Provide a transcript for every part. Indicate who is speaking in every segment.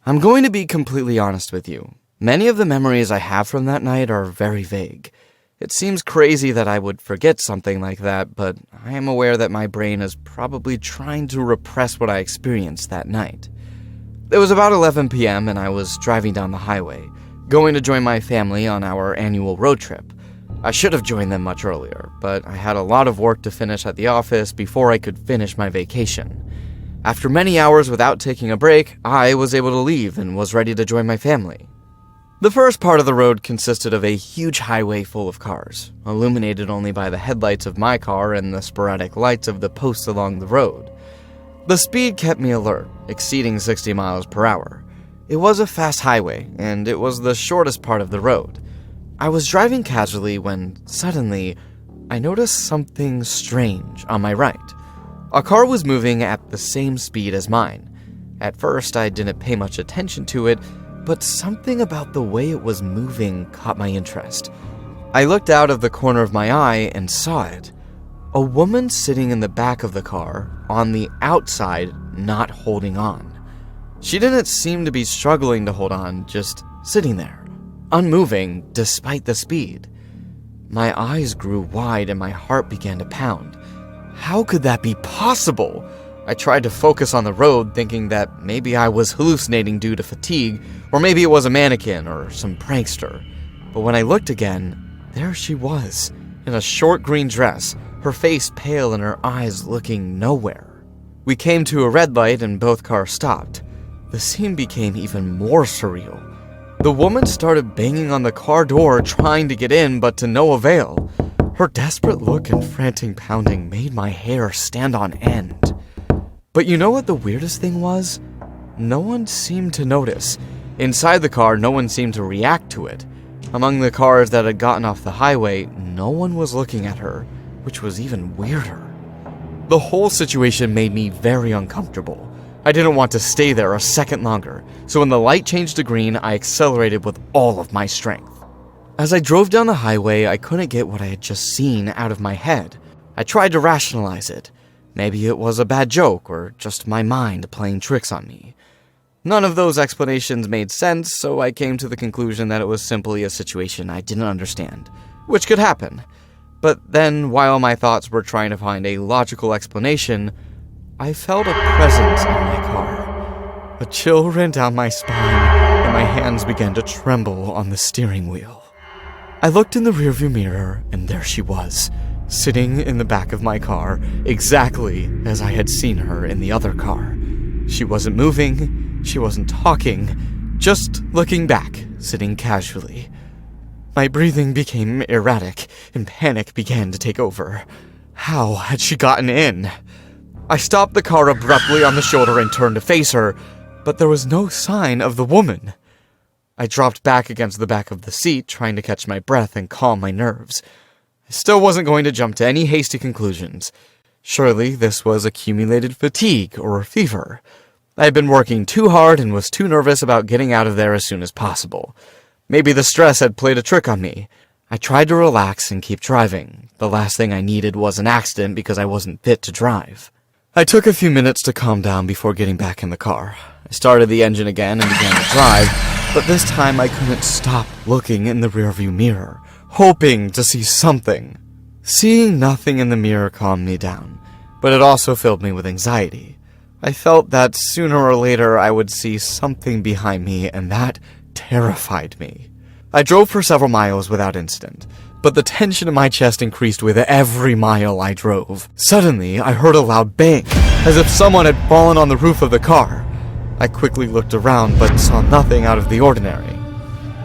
Speaker 1: I'm going to be completely honest with you. Many of the memories I have from that night are very vague. It seems crazy that I would forget something like that, but I am aware that my brain is probably trying to repress what I experienced that night. It was about 11 p.m. and I was driving down the highway, going to join my family on our annual road trip. I should have joined them much earlier, but I had a lot of work to finish at the office before I could finish my vacation. After many hours without taking a break, I was able to leave and was ready to join my family. The first part of the road consisted of a huge highway full of cars, illuminated only by the headlights of my car and the sporadic lights of the posts along the road. The speed kept me alert, exceeding 60 miles per hour. It was a fast highway, and it was the shortest part of the road. I was driving casually when, suddenly, I noticed something strange on my right. A car was moving at the same speed as mine. At first, I didn't pay much attention to it, but something about the way it was moving caught my interest. I looked out of the corner of my eye and saw it. A woman sitting in the back of the car, on the outside, not holding on. She didn't seem to be struggling to hold on, just sitting there, unmoving despite the speed. My eyes grew wide and my heart began to pound. How could that be possible? I tried to focus on the road, thinking that maybe I was hallucinating due to fatigue, or maybe it was a mannequin or some prankster. But when I looked again, there she was, in a short green dress, her face pale and her eyes looking nowhere. We came to a red light and both cars stopped. The scene became even more surreal. The woman started banging on the car door trying to get in, but to no avail. Her desperate look and frantic pounding made my hair stand on end. But you know what the weirdest thing was? No one seemed to notice. Inside the car, no one seemed to react to it. Among the cars that had gotten off the highway, no one was looking at her, which was even weirder. The whole situation made me very uncomfortable. I didn't want to stay there a second longer, so when the light changed to green, I accelerated with all of my strength. As I drove down the highway, I couldn't get what I had just seen out of my head. I tried to rationalize it. Maybe it was a bad joke, or just my mind playing tricks on me. None of those explanations made sense, so I came to the conclusion that it was simply a situation I didn't understand, which could happen. But then, while my thoughts were trying to find a logical explanation, I felt a presence in my car. A chill ran down my spine, and my hands began to tremble on the steering wheel. I looked in the rearview mirror, and there she was, sitting in the back of my car, exactly as I had seen her in the other car. She wasn't moving, she wasn't talking, just looking back, sitting casually. My breathing became erratic, and panic began to take over. How had she gotten in? I stopped the car abruptly on the shoulder and turned to face her, but there was no sign of the woman. I dropped back against the back of the seat, trying to catch my breath and calm my nerves. I still wasn't going to jump to any hasty conclusions. Surely this was accumulated fatigue or fever. I had been working too hard and was too nervous about getting out of there as soon as possible. Maybe the stress had played a trick on me. I tried to relax and keep driving. The last thing I needed was an accident because I wasn't fit to drive. I took a few minutes to calm down before getting back in the car. I started the engine again and began to drive, but this time I couldn't stop looking in the rearview mirror, hoping to see something. Seeing nothing in the mirror calmed me down, but it also filled me with anxiety. I felt that sooner or later I would see something behind me, and that terrified me. I drove for several miles without incident, but the tension in my chest increased with every mile I drove. Suddenly, I heard a loud bang, as if someone had fallen on the roof of the car. I quickly looked around, but saw nothing out of the ordinary.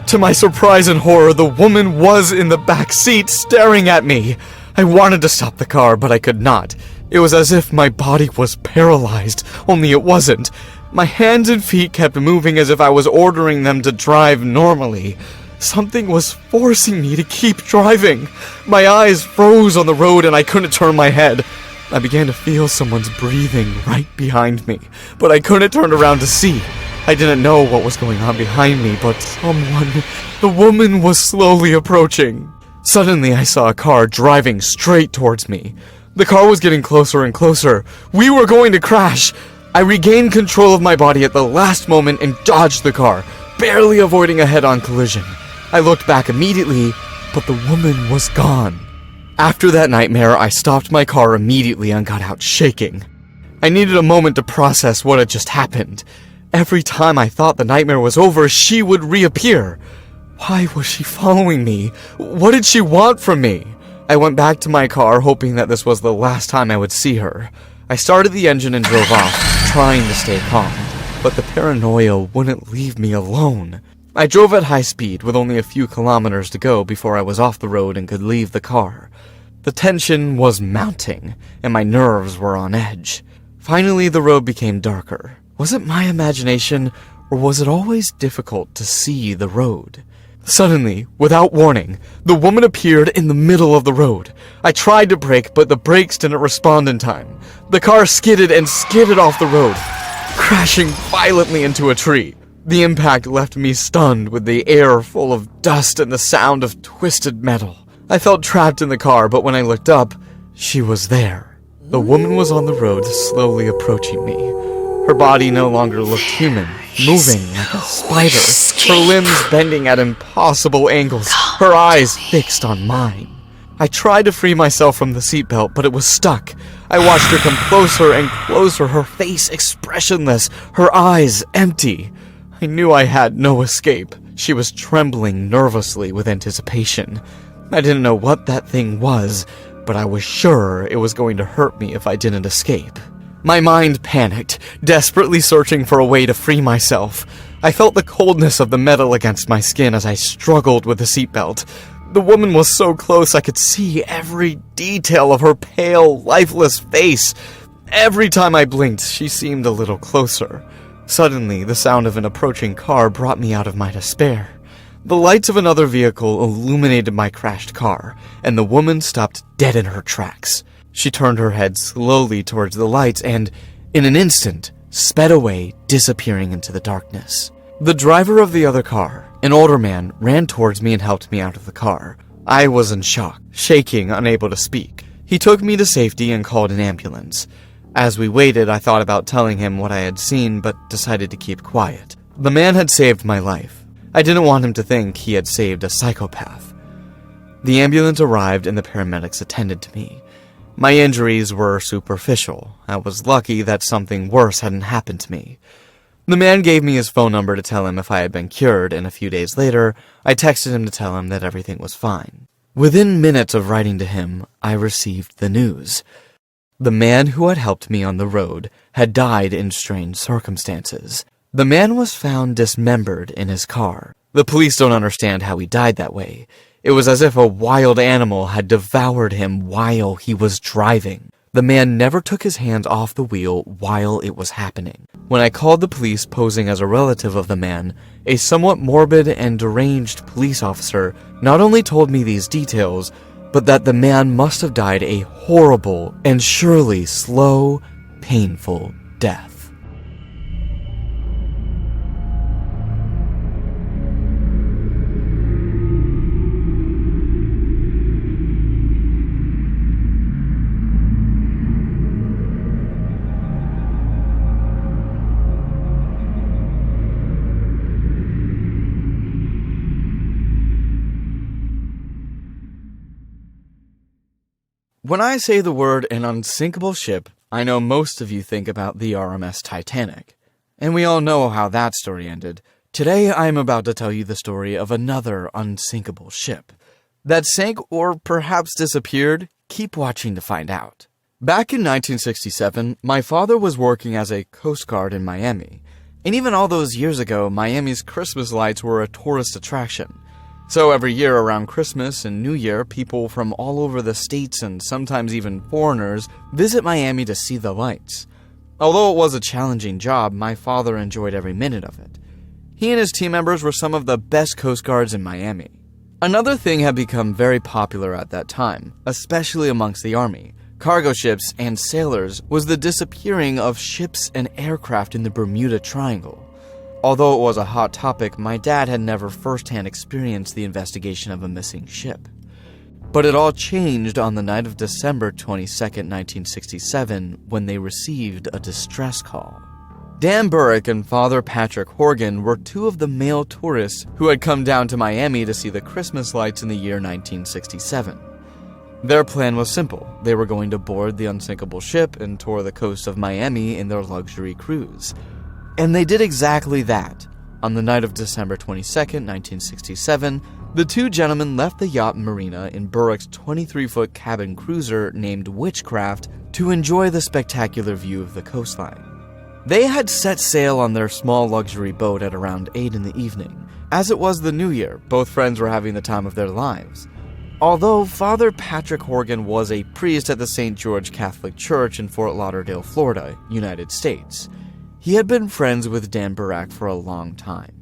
Speaker 1: To my surprise and horror, the woman was in the back seat, staring at me. I wanted to stop the car, but I could not. It was as if my body was paralyzed, only it wasn't. My hands and feet kept moving as if I was ordering them to drive normally. Something was forcing me to keep driving. My eyes froze on the road and I couldn't turn my head. I began to feel someone's breathing right behind me, but I couldn't turn around to see. I didn't know what was going on behind me, but the woman was slowly approaching. Suddenly I saw a car driving straight towards me. The car was getting closer and closer. We were going to crash. I regained control of my body at the last moment and dodged the car, barely avoiding a head-on collision. I looked back immediately, but the woman was gone. After that nightmare, I stopped my car immediately and got out shaking. I needed a moment to process what had just happened. Every time I thought the nightmare was over, she would reappear. Why was she following me? What did she want from me? I went back to my car, hoping that this was the last time I would see her. I started the engine and drove off, trying to stay calm, but the paranoia wouldn't leave me alone. I drove at high speed with only a few kilometers to go before I was off the road and could leave the car. The tension was mounting, and my nerves were on edge. Finally, the road became darker. Was it my imagination, or was it always difficult to see the road? Suddenly, without warning, the woman appeared in the middle of the road. I tried to brake, but the brakes didn't respond in time. The car skidded and skidded off the road, crashing violently into a tree. The impact left me stunned with the air full of dust and the sound of twisted metal. I felt trapped in the car, but when I looked up, she was there. The woman was on the road, slowly approaching me. Her body no longer looked human, moving like a spider, her limbs bending at impossible angles, her eyes fixed on mine. I tried to free myself from the seatbelt, but it was stuck. I watched her come closer and closer, her face expressionless, her eyes empty. I knew I had no escape. She was trembling nervously with anticipation. I didn't know what that thing was, but I was sure it was going to hurt me if I didn't escape. My mind panicked, desperately searching for a way to free myself. I felt the coldness of the metal against my skin as I struggled with the seatbelt. The woman was so close I could see every detail of her pale, lifeless face. Every time I blinked, she seemed a little closer. Suddenly, the sound of an approaching car brought me out of my despair. The lights of another vehicle illuminated my crashed car, and the woman stopped dead in her tracks. She turned her head slowly towards the lights and, in an instant, sped away, disappearing into the darkness. The driver of the other car, an older man, ran towards me and helped me out of the car. I was in shock, shaking, unable to speak. He took me to safety and called an ambulance. As we waited, I thought about telling him what I had seen, but decided to keep quiet. The man had saved my life. I didn't want him to think he had saved a psychopath. The ambulance arrived and the paramedics attended to me. My injuries were superficial. I was lucky that something worse hadn't happened to me. The man gave me his phone number to tell him if I had been cured, and a few days later, I texted him to tell him that everything was fine. Within minutes of writing to him, I received the news. The man who had helped me on the road had died in strange circumstances. The man was found dismembered in his car. The police don't understand how he died that way. It was as if a wild animal had devoured him while he was driving. The man never took his hands off the wheel while it was happening. When I called the police posing as a relative of the man, a somewhat morbid and deranged police officer not only told me these details, but that the man must have died a horrible and surely slow, painful death. When I say the word an unsinkable ship, I know most of you think about the RMS Titanic. And we all know how that story ended. Today I am about to tell you the story of another unsinkable ship. That sank or perhaps disappeared? Keep watching to find out. Back in 1967, my father was working as a Coast Guard in Miami. And even all those years ago, Miami's Christmas lights were a tourist attraction. So every year around Christmas and New Year, people from all over the states and sometimes even foreigners visit Miami to see the lights. Although it was a challenging job, my father enjoyed every minute of it. He and his team members were some of the best Coast Guards in Miami. Another thing had become very popular at that time, especially amongst the Army, cargo ships and sailors, was the disappearing of ships and aircraft in the Bermuda Triangle. Although it was a hot topic, my dad had never firsthand experienced the investigation of a missing ship. But it all changed on the night of December 22nd, 1967, when they received a distress call. Dan Burrick and Father Patrick Horgan were two of the male tourists who had come down to Miami to see the Christmas lights in the year 1967. Their plan was simple. They were going to board the unsinkable ship and tour the coast of Miami in their luxury cruise. And they did exactly that. On the night of December 22nd, 1967, the two gentlemen left the yacht marina in Burrick's 23-foot cabin cruiser named Witchcraft to enjoy the spectacular view of the coastline. They had set sail on their small luxury boat at around 8 in the evening. As it was the New Year, both friends were having the time of their lives. Although Father Patrick Horgan was a priest at the St. George Catholic Church in Fort Lauderdale, Florida, United States, he had been friends with Dan Burrick for a long time.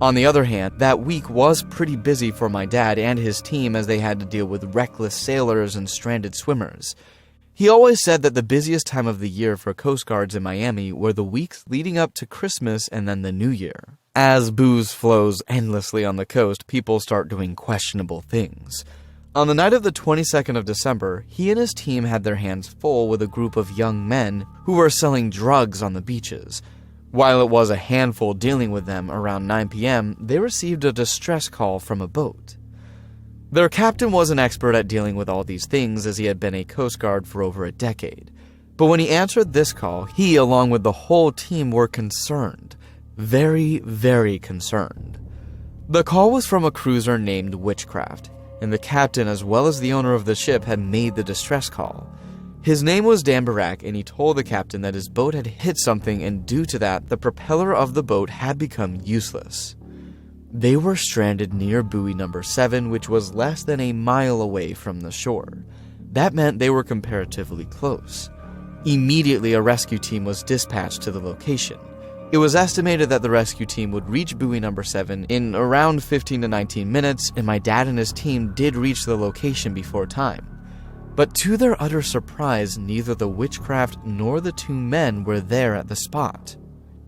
Speaker 1: On the other hand, that week was pretty busy for my dad and his team as they had to deal with reckless sailors and stranded swimmers. He always said that the busiest time of the year for Coast Guards in Miami were the weeks leading up to Christmas and then the New Year. As booze flows endlessly on the coast, people start doing questionable things. On the night of the 22nd of December, he and his team had their hands full with a group of young men who were selling drugs on the beaches. While it was a handful dealing with them, around 9 p.m., they received a distress call from a boat. Their captain was an expert at dealing with all these things as he had been a Coast Guard for over a decade. But when he answered this call, he, along with the whole team, were concerned. Very, very concerned. The call was from a cruiser named Witchcraft, and the captain as well as the owner of the ship had made the distress call. His name was Dan Burrick, and he told the captain that his boat had hit something, and due to that, the propeller of the boat had become useless. They were stranded near buoy number 7, which was less than a mile away from the shore. That meant they were comparatively close. Immediately, a rescue team was dispatched to the location. It was estimated that the rescue team would reach buoy number 7 in around 15 to 19 minutes, and my dad and his team did reach the location before time. But to their utter surprise, neither the Witchcraft nor the two men were there at the spot.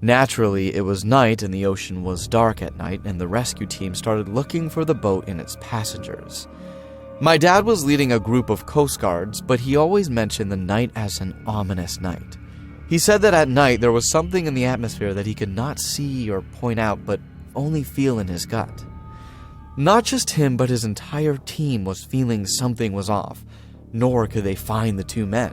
Speaker 1: Naturally, it was night and the ocean was dark at night, and the rescue team started looking for the boat and its passengers. My dad was leading a group of Coast Guards, but he always mentioned the night as an ominous night. He said that at night there was something in the atmosphere that he could not see or point out, but only feel in his gut. Not just him, but his entire team was feeling something was off, nor could they find the two men.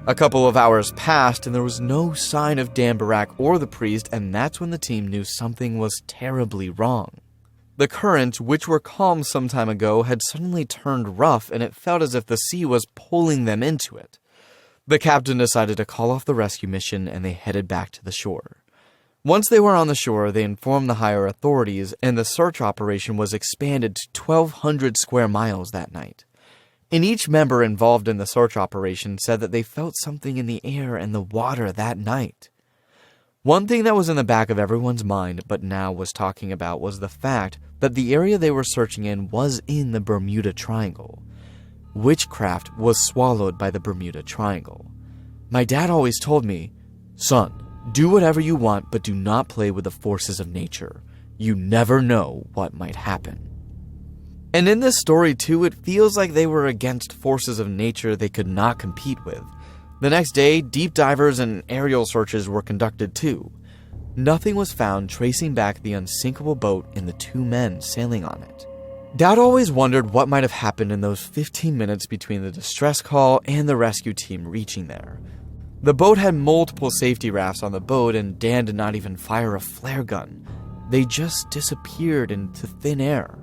Speaker 1: A couple of hours passed and there was no sign of Dan Burrick or the priest, and that's when the team knew something was terribly wrong. The current, which were calm some time ago, had suddenly turned rough, and it felt as if the sea was pulling them into it. The captain decided to call off the rescue mission, and they headed back to the shore. Once they were on the shore, they informed the higher authorities, and the search operation was expanded to 1,200 square miles that night. And each member involved in the search operation said that they felt something in the air and the water that night. One thing that was in the back of everyone's mind, but now was talking about, was the fact that the area they were searching in was in the Bermuda Triangle. Witchcraft was swallowed by the Bermuda Triangle. My dad always told me, "Son, do whatever you want, but do not play with the forces of nature. You never know what might happen." And in this story too, it feels like they were against forces of nature they could not compete with. The next day, deep divers and aerial searches were conducted too. Nothing was found tracing back the unsinkable boat and the two men sailing on it. Dad always wondered what might have happened in those 15 minutes between the distress call and the rescue team reaching there. The boat had multiple safety rafts on the boat, and Dan did not even fire a flare gun. They just disappeared into thin air.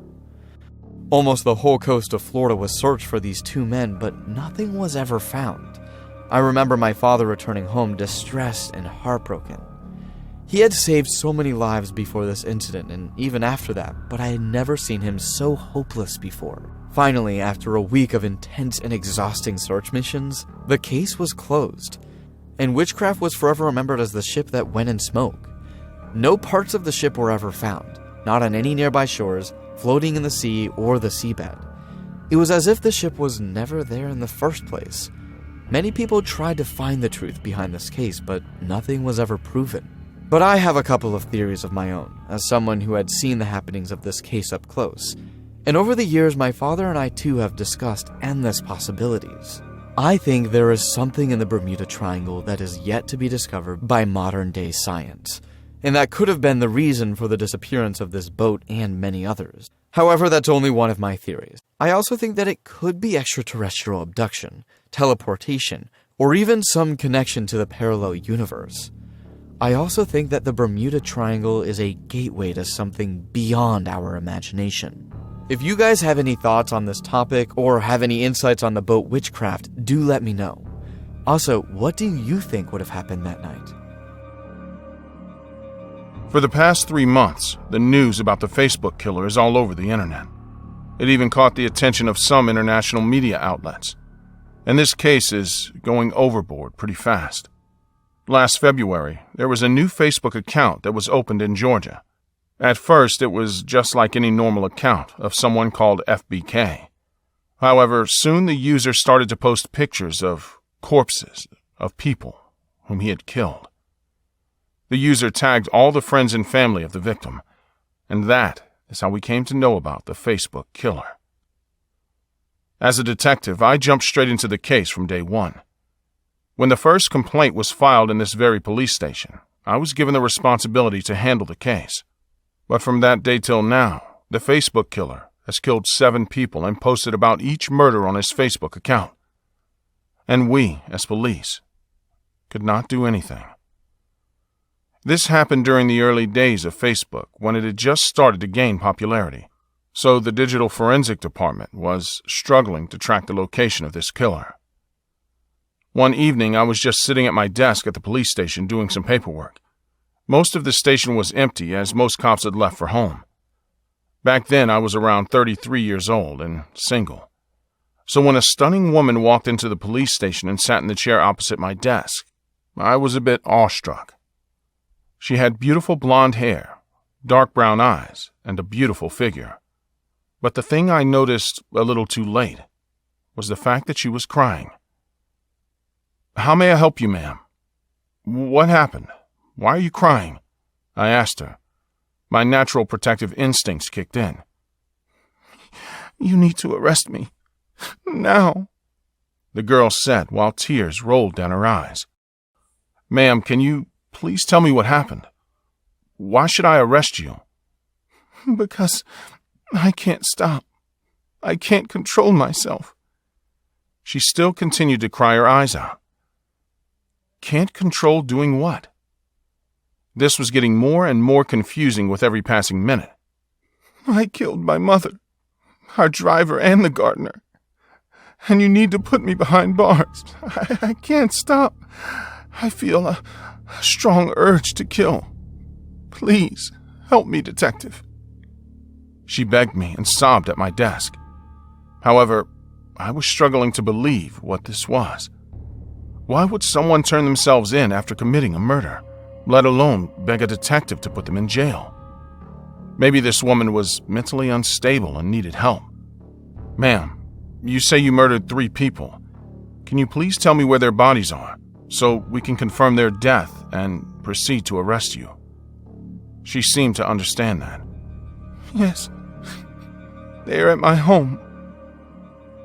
Speaker 1: Almost the whole coast of Florida was searched for these two men, but nothing was ever found. I remember my father returning home distressed and heartbroken. He had saved so many lives before this incident, and even after that, but I had never seen him so hopeless before. Finally, after a week of intense and exhausting search missions, the case was closed, and Witchcraft was forever remembered as the ship that went in smoke. No parts of the ship were ever found, not on any nearby shores, floating in the sea or the seabed. It was as if the ship was never there in the first place. Many people tried to find the truth behind this case, but nothing was ever proven. But I have a couple of theories of my own, as someone who had seen the happenings of this case up close. And over the years, my father and I too have discussed endless possibilities. I think there is something in the Bermuda Triangle that is yet to be discovered by modern-day science, and that could have been the reason for the disappearance of this boat and many others. However, that's only one of my theories. I also think that it could be extraterrestrial abduction, teleportation, or even some connection to the parallel universe. I also think that the Bermuda Triangle is a gateway to something beyond our imagination. If you guys have any thoughts on this topic or have any insights on the boat witchcraft, do let me know. Also, what do you think would have happened that night?
Speaker 2: For the past 3 months, the news about the Facebook killer is all over the internet. It even caught the attention of some international media outlets. And this case is going overboard pretty fast. Last February, there was a new Facebook account that was opened in Georgia. At first, it was just like any normal account of someone called FBK. However, soon the user started to post pictures of corpses of people whom he had killed. The user tagged all the friends and family of the victim, and that is how we came to know about the Facebook killer. As a detective, I jumped straight into the case from day one. When the first complaint was filed in this very police station, I was given the responsibility to handle the case. But from that day till now, the Facebook killer has killed 7 people and posted about each murder on his Facebook account. And we, as police, could not do anything. This happened during the early days of Facebook, when it had just started to gain popularity. So the digital forensic department was struggling to track the location of this killer. One evening, I was just sitting at my desk at the police station doing some paperwork. Most of the station was empty, as most cops had left for home. Back then, I was around 33 years old and single. So when a stunning woman walked into the police station and sat in the chair opposite my desk, I was a bit awestruck. She had beautiful blonde hair, dark brown eyes, and a beautiful figure. But the thing I noticed a little too late was the fact that she was crying. "How may I help you, ma'am?" "What happened? Why are you crying?" I asked her. My natural protective instincts kicked in. "You need to arrest me. Now," the girl said while tears rolled down her eyes. "Ma'am, can you please tell me what happened? Why should I arrest you?" "Because I can't stop. I can't control myself." She still continued to cry her eyes out. Can't control doing what? This was getting more and more confusing with every passing minute. "I killed my mother, our driver, and the gardener. And you need to put me behind bars. I can't stop. I feel a strong urge to kill. Please, help me, detective." She begged me and sobbed at my desk. However, I was struggling to believe what this was. Why would someone turn themselves in after committing a murder, let alone beg a detective to put them in jail? Maybe this woman was mentally unstable and needed help. "Ma'am, you say you murdered 3 people. Can you please tell me where their bodies are, so we can confirm their death and proceed to arrest you?" She seemed to understand that. "Yes, they are at my home."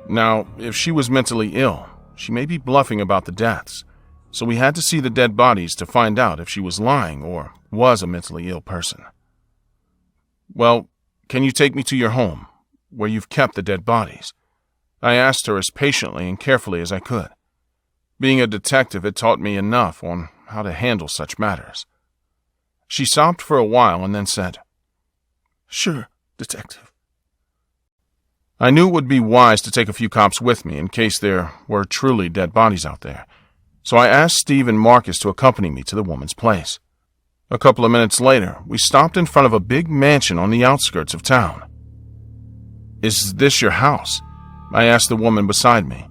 Speaker 2: Now, if she was mentally ill, she may be bluffing about the deaths, so we had to see the dead bodies to find out if she was lying or was a mentally ill person. "Well, can you take me to your home, where you've kept the dead bodies?" I asked her as patiently and carefully as I could. Being a detective had taught me enough on how to handle such matters. She sobbed for a while and then said, "Sure, detective." I knew it would be wise to take a few cops with me in case there were truly dead bodies out there, so I asked Steve and Marcus to accompany me to the woman's place. A couple of minutes later, we stopped in front of a big mansion on the outskirts of town. "Is this your house?" I asked the woman beside me.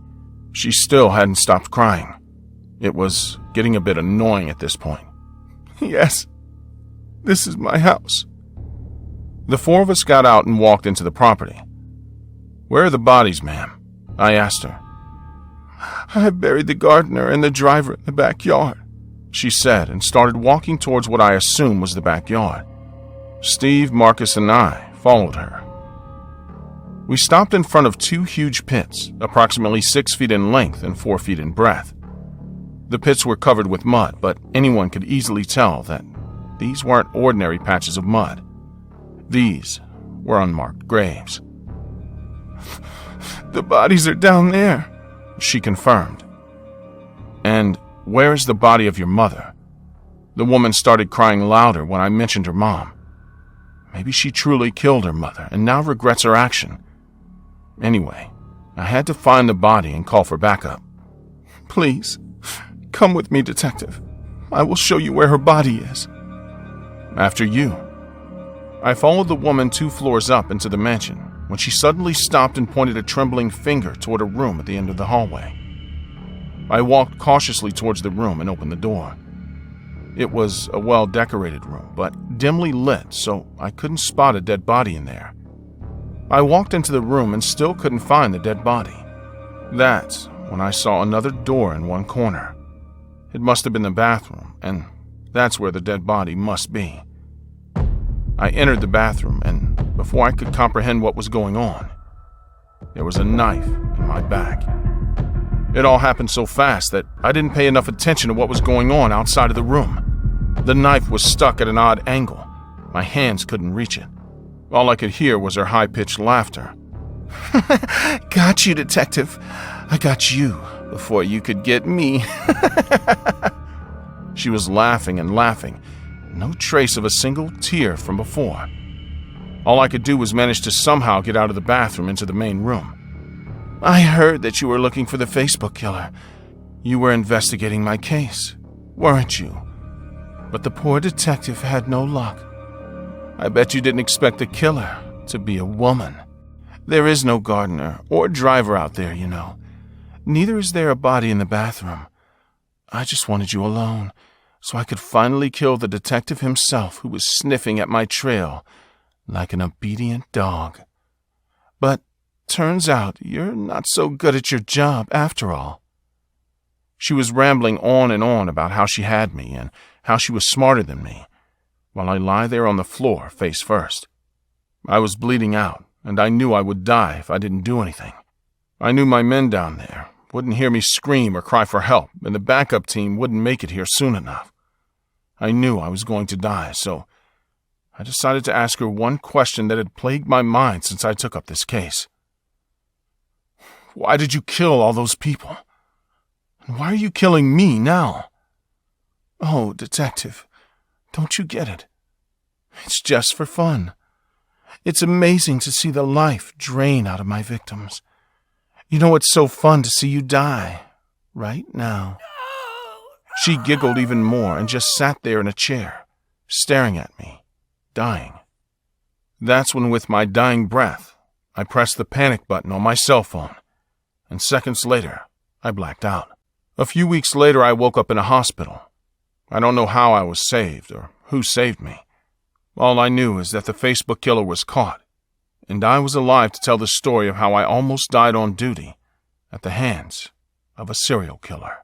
Speaker 2: She still hadn't stopped crying. It was getting a bit annoying at this point. "Yes, this is my house." The 4 of us got out and walked into the property. "Where are the bodies, ma'am?" I asked her. "I buried the gardener and the driver in the backyard," she said, and started walking towards what I assumed was the backyard. Steve, Marcus, and I followed her. We stopped in front of two huge pits, approximately 6 feet in length and 4 feet in breadth. The pits were covered with mud, but anyone could easily tell that these weren't ordinary patches of mud. These were unmarked graves. "The bodies are down there," she confirmed. "And where is the body of your mother?" The woman started crying louder when I mentioned her mom. Maybe she truly killed her mother and now regrets her action. Anyway, I had to find the body and call for backup. "Please, come with me, detective. I will show you where her body is." "After you." I followed the woman 2 floors up into the mansion when she suddenly stopped and pointed a trembling finger toward a room at the end of the hallway. I walked cautiously towards the room and opened the door. It was a well-decorated room, but dimly lit, so I couldn't spot a dead body in there. I walked into the room and still couldn't find the dead body. That's when I saw another door in one corner. It must have been the bathroom, and that's where the dead body must be. I entered the bathroom, and before I could comprehend what was going on, there was a knife in my back. It all happened so fast that I didn't pay enough attention to what was going on outside of the room. The knife was stuck at an odd angle. My hands couldn't reach it. All I could hear was her high-pitched laughter. "Got you, detective. I got you before you could get me." She was laughing and laughing. No trace of a single tear from before. All I could do was manage to somehow get out of the bathroom into the main room. "I heard that you were looking for the Facebook killer. You were investigating my case, weren't you? But the poor detective had no luck. I bet you didn't expect the killer to be a woman. There is no gardener or driver out there, you know. Neither is there a body in the bathroom. I just wanted you alone, so I could finally kill the detective himself who was sniffing at my trail like an obedient dog. But turns out you're not so good at your job after all." She was rambling on and on about how she had me and how she was smarter than me, while I lie there on the floor face first. I was bleeding out, and I knew I would die if I didn't do anything. I knew my men down there wouldn't hear me scream or cry for help, and the backup team wouldn't make it here soon enough. I knew I was going to die, so I decided to ask her one question that had plagued my mind since I took up this case. "Why did you kill all those people? And why are you killing me now?" "Oh, detective, don't you get it? It's just for fun. It's amazing to see the life drain out of my victims. You know it's so fun to see you die, right now." She giggled even more and just sat there in a chair, staring at me, dying. That's when, with my dying breath, I pressed the panic button on my cell phone, and seconds later, I blacked out. A few weeks later, I woke up in a hospital. I don't know how I was saved or who saved me. All I knew is that the Facebook killer was caught, and I was alive to tell the story of how I almost died on duty at the hands of a serial killer.